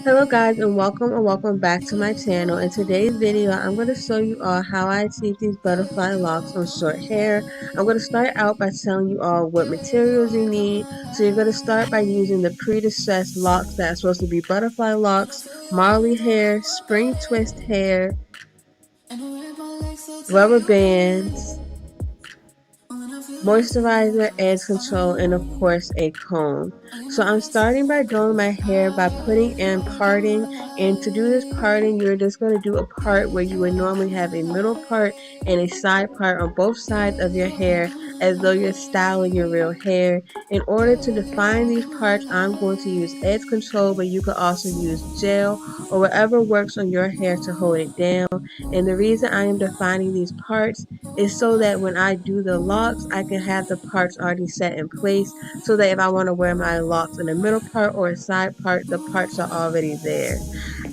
Hello guys, and welcome back to my channel. In today's video I'm going to show you all how I achieve these butterfly locks on short hair. I'm going to start out by telling you all what materials you need. So you're going to start by using the pre-distressed locks that are supposed to be butterfly locks, Marley hair, spring twist hair, rubber bands, moisturizer, edge control, and of course a comb. So I'm starting by doing my hair by putting in parting, and to do this parting you're just going to do a part where you would normally have a middle part and a side part on both sides of your hair as though you're styling your real hair. In order to define these parts I'm going to use edge control, but you could also use gel or whatever works on your hair to hold it down. And the reason I am defining these parts is so that when I do the locks, I can have the parts already set in place so that if I want to wear my locks in the middle part or a side part, the parts are already there.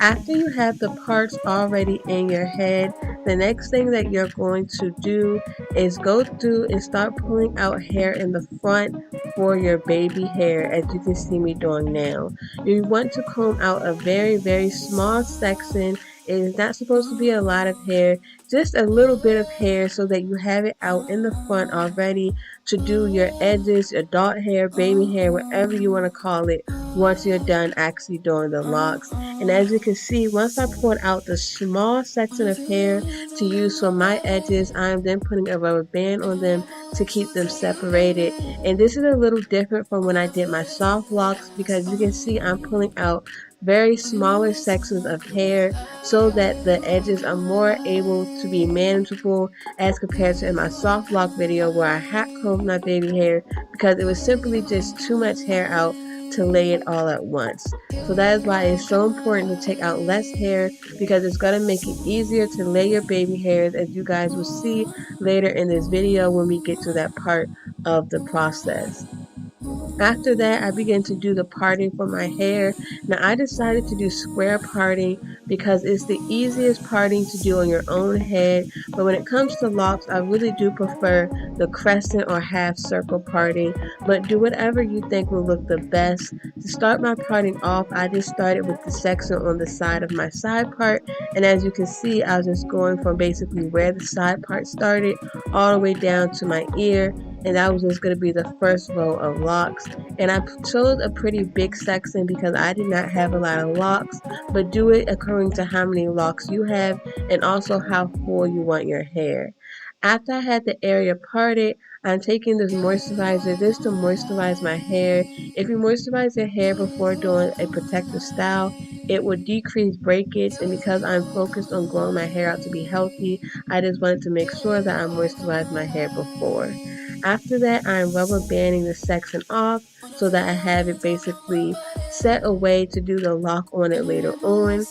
After you have the parts already in your head, the next thing that you're going to do is go through and start pulling out hair in the front for your baby hair, as you can see me doing now. You want to comb out a very small section. It is not supposed to be a lot of hair, just a little bit of hair so that you have it out in the front already to do your edges, adult hair, baby hair, whatever you want to call it, once you're done actually doing the locks. And as you can see, once I pulled out the small section of hair to use for my edges, I am then putting a rubber band on them to keep them separated. And this is a little different from when I did my soft locks, because you can see I'm pulling out very smaller sections of hair so that the edges are more able to be manageable as compared to in my soft lock video where I hat combed my baby hair because it was simply just too much hair out to lay it all at once. So that is why it's so important to take out less hair, because it's going to make it easier to lay your baby hairs, as you guys will see later in this video when we get to that part of the process. After that, I began to do the parting for my hair. Now, I decided to do square parting because it's the easiest parting to do on your own head. But when it comes to locks, I really do prefer the crescent or half circle parting. But do whatever you think will look the best. To start my parting off, I just started with the section on the side of my side part. And as you can see, I was just going from basically where the side part started all the way down to my ear. And that was just going to be the first row of locks. And I chose a pretty big section because I did not have a lot of locks, but do it according to how many locks you have and also how full you want your hair. After I had the area parted, I'm taking this moisturizer just to moisturize my hair. If you moisturize your hair before doing a protective style, it will decrease breakage, and because I'm focused on growing my hair out to be healthy, I just wanted to make sure that I moisturize my hair before. After that, I'm rubber banding the section off so that I have it basically set away to do the lock on it later on.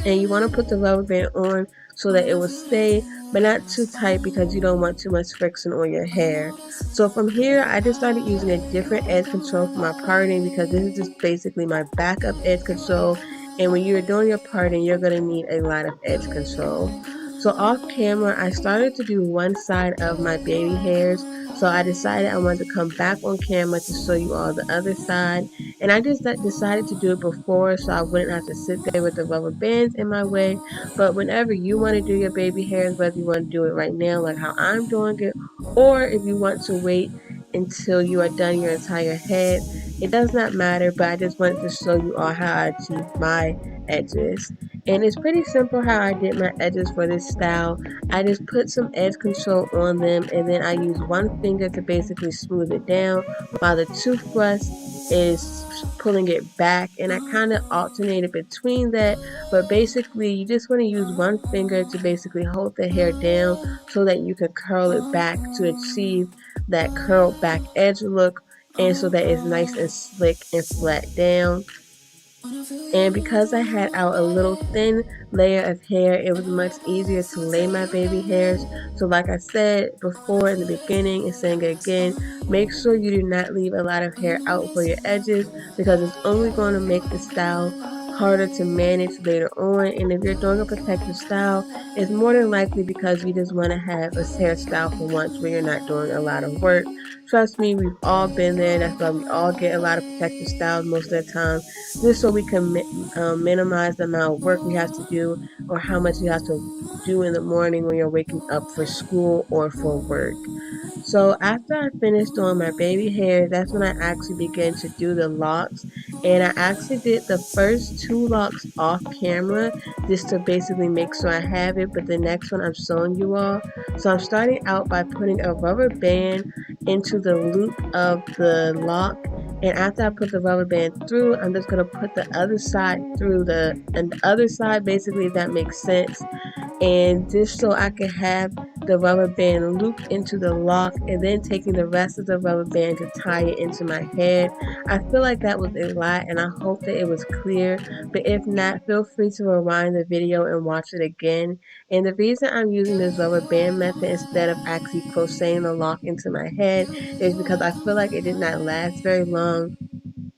And you want to put the rubber band on so that it will stay, but not too tight because you don't want too much friction on your hair. So from here, I just started using a different edge control for my parting because this is just basically my backup edge control. And when you're doing your parting, you're going to need a lot of edge control. So off camera, I started to do one side of my baby hairs. So I decided I wanted to come back on camera to show you all the other side. And I just decided to do it before so I wouldn't have to sit there with the rubber bands in my way. But whenever you want to do your baby hairs, whether you want to do it right now like how I'm doing it, or if you want to wait until you are done your entire head, it does not matter, but I just wanted to show you all how I achieve my edges. And it's pretty simple how I did my edges for this style. I just put some edge control on them, and then I use one finger to basically smooth it down while the toothbrush is pulling it back, and I kind of alternated between that. But basically you just want to use one finger to basically hold the hair down so that you can curl it back to achieve that curled back edge look, and so that it's nice and slick and flat down. And because I had out a little thin layer of hair, it was much easier to lay my baby hairs. So like I said before in the beginning and saying it again, make sure you do not leave a lot of hair out for your edges, because it's only going to make the style harder to manage later on. And if you're doing a protective style, it's more than likely because you just want to have a hairstyle for once where you're not doing a lot of work. Trust me, we've all been there. That's why we all get a lot of protective styles most of the time, just so we can minimize the amount of work we have to do or how much you have to do in the morning when you're waking up for school or for work. So after I finished doing my baby hair, that's when I actually began to do the locks. And I actually did the first two locks off camera just to basically make sure I have it. But the next one I'm showing you all. So I'm starting out by putting a rubber band into the loop of the lock. And after I put the rubber band through, I'm just going to put the other side through and the other side, basically, if that makes sense, and just so I can have the rubber band looped into the lock and then taking the rest of the rubber band to tie it into my head. I feel like that was a lot and I hope that it was clear, but if not, feel free to rewind the video and watch it again. And the reason I'm using this rubber band method instead of actually crocheting the lock into my head is because I feel like it did not last very long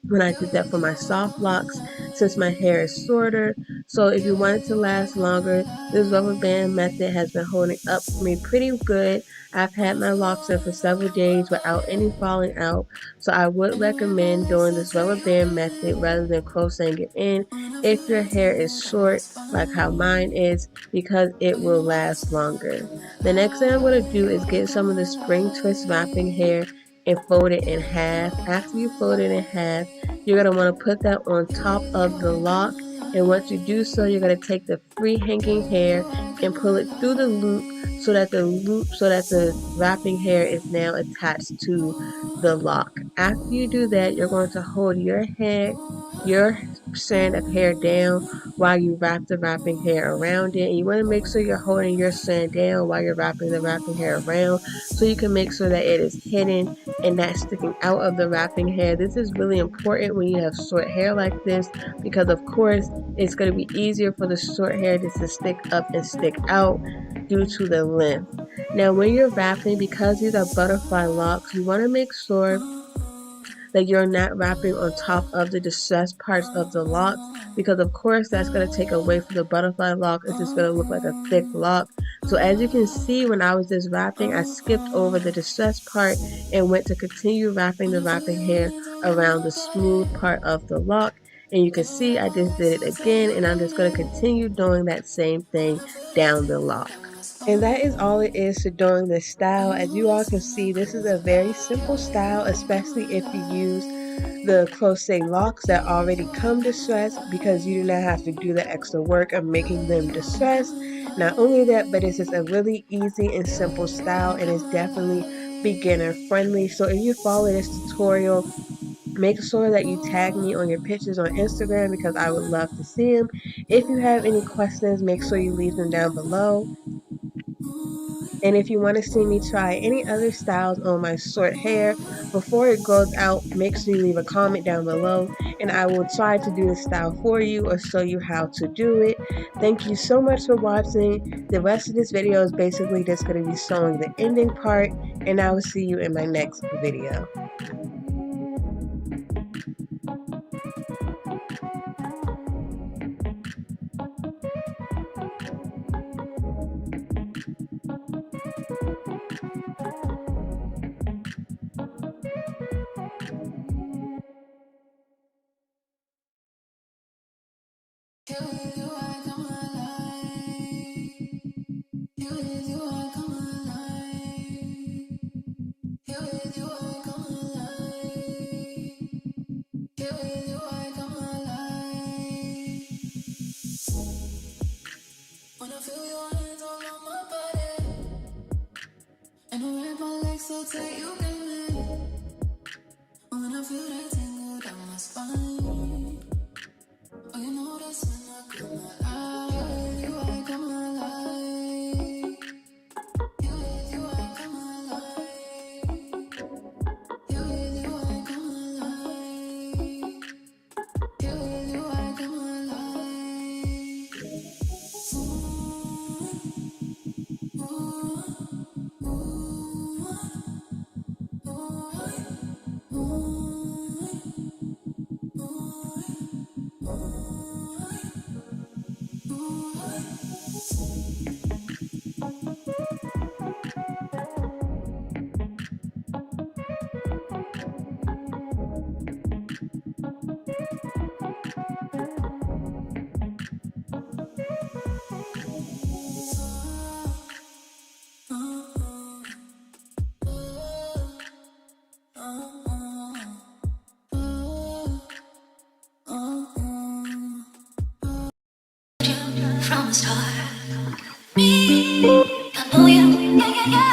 when I did that for my soft locks, since my hair is shorter. So if you want it to last longer, this rubber band method has been holding up for me pretty good. I've had my locks in for several days without any falling out. So I would recommend doing this rubber band method rather than crocheting it in if your hair is short like how mine is, because it will last longer. The next thing I'm going to do is get some of the spring twist wrapping hair and fold it in half. After you fold it in half, you're going to want to put that on top of the lock. And once you do so, you're going to take the free hanging hair and pull it through the loop so that the wrapping hair is now attached to the lock. After you do that, you're going to hold your strand of hair down while you wrap the wrapping hair around it. And you want to make sure you're holding your strand down while you're wrapping the wrapping hair around so you can make sure that it is hidden and not sticking out of the wrapping hair. This is really important when you have short hair like this, because of course it's going to be easier for the short hair just to stick up and stick out due to the length. Now when you're wrapping, because these are butterfly locks, you want to make sure that you're not wrapping on top of the distressed parts of the lock, because of course that's going to take away from the butterfly lock. It's just going to look like a thick lock. So as you can see, when I was just wrapping, I skipped over the distressed part and went to continue wrapping the wrapping hair around the smooth part of the lock. And you can see I just did it again, and I'm just going to continue doing that same thing down the lock. And that is all it is to doing this style. As you all can see, this is a very simple style, especially if you use the crochet locks that already come distressed, because you do not have to do the extra work of making them distressed. Not only that, but it's just a really easy and simple style, and it's definitely beginner friendly. So if you follow this tutorial, make sure that you tag me on your pictures on Instagram, because I would love to see them. If you have any questions, make sure you leave them down below. And if you want to see me try any other styles on my short hair before it grows out, make sure you leave a comment down below and I will try to do the style for you or show you how to do it. Thank you so much for watching. The rest of this video is basically just going to be showing the ending part, and I will see you in my next video. When I feel your hands all on my body, and I wrap my legs so tight you can live. When I feel that tingle down my spine, oh, you know that's when I come alive. You I come alive. You I come alive. You I come alive. You I come alive. from the start. Me, I know you. Yeah, yeah, yeah.